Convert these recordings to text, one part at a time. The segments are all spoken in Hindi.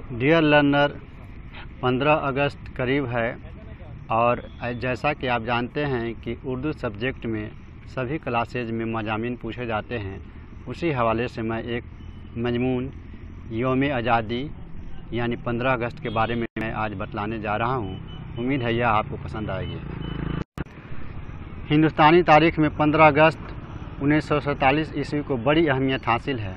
डियर लर्नर, 15 अगस्त करीब है और जैसा कि आप जानते हैं कि उर्दू सब्जेक्ट में सभी क्लासेज में मज़ामीन पूछे जाते हैं। उसी हवाले से मैं एक मजमून यौम आज़ादी यानी 15 अगस्त के बारे में मैं आज बतलाने जा रहा हूँ। उम्मीद है यह आपको पसंद आएगी। हिंदुस्तानी तारीख़ में 15 अगस्त 1947 ईस्वी को बड़ी अहमियत हासिल है।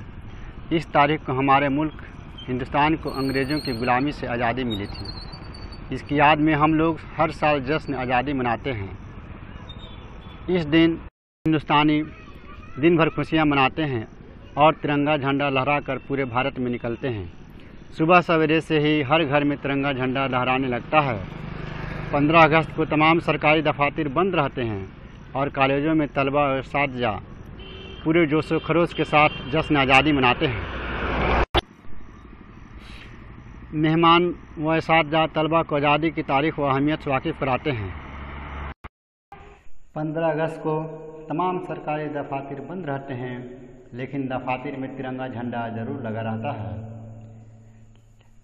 इस तारीख़ को हमारे मुल्क हिंदुस्तान को अंग्रेज़ों की ग़ुलामी से आज़ादी मिली थी। इसकी याद में हम लोग हर साल जश्न आज़ादी मनाते हैं। इस दिन हिंदुस्तानी दिन भर खुशियाँ मनाते हैं और तिरंगा झंडा लहराकर पूरे भारत में निकलते हैं। सुबह सवेरे से ही हर घर में तिरंगा झंडा लहराने लगता है। 15 अगस्त को तमाम सरकारी दफातर बंद रहते हैं और कॉलेजों में तलबा और असातिज़ा पूरे जोश व खरोश के साथ जश्न आज़ादी मनाते हैं। मेहमान व असातिज़ा तलबा को आज़ादी की तारीख़ व अहमियत से वाकिफ़ कराते हैं। 15 अगस्त को तमाम सरकारी दफातर बंद रहते हैं, लेकिन दफातर में तिरंगा झंडा ज़रूर लगा रहता है।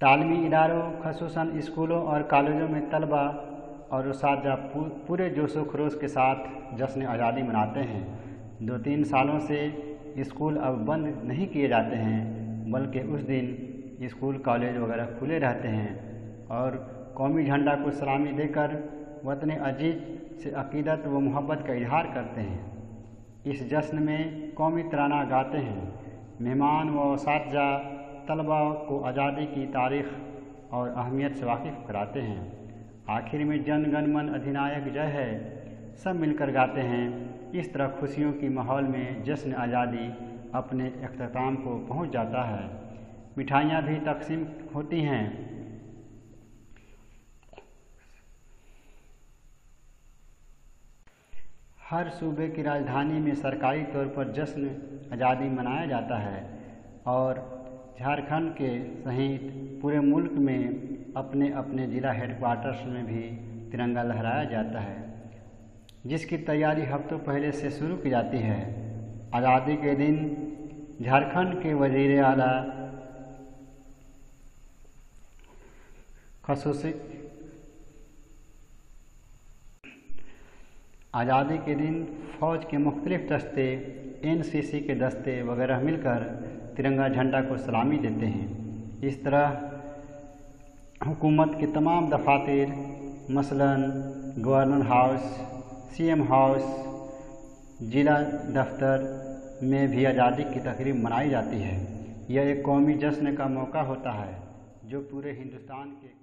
तालीमी इदारों ख़ुसूसन स्कूलों और कॉलेजों में तलबा और असातिज़ा पूरे जोश व खरोश के साथ जश्न आज़ादी मनाते हैं। 2-3 सालों से स्कूल अब बंद नहीं किए जाते हैं, बल्कि उस दिन स्कूल कॉलेज वगैरह खुले रहते हैं और कौमी झंडा को सलामी देकर वतन अजीज से अक़ीदत व मोहब्बत का इजहार करते हैं। इस जश्न में कौमी तराना गाते हैं। मेहमान व असातिज़ा तलबा को आज़ादी की तारीख़ और अहमियत से वाकिफ़ कराते हैं। आखिर में जन गण मन अधिनायक जय है सब मिलकर गाते हैं। इस तरह खुशियों की माहौल में जश्न आज़ादी अपने अख्ताम को पहुंच जाता है। मिठाइयाँ भी तकसीम होती हैं। हर सूबे की राजधानी में सरकारी तौर पर जश्न आज़ादी मनाया जाता है और झारखंड के सहित पूरे मुल्क में अपने अपने ज़िला हेडक्वार्टर्स में भी तिरंगा लहराया जाता है, जिसकी तैयारी हफ्तों पहले से शुरू की जाती है। आज़ादी के दिन झारखंड के वज़ीर आला खसूसी आज़ादी के दिन फ़ौज के मुख्तलिफ़ दस्ते NCC के दस्ते वगैरह मिलकर तिरंगा झंडा को सलामी देते हैं। इस तरह हुकूमत के तमाम दफातर मसलन गवर्नर हाउस, CM हाउस, ज़िला दफ्तर में भी आज़ादी की तकरीब मनाई जाती है। यह एक कौमी जश्न का मौका होता है जो पूरे हिंदुस्तान के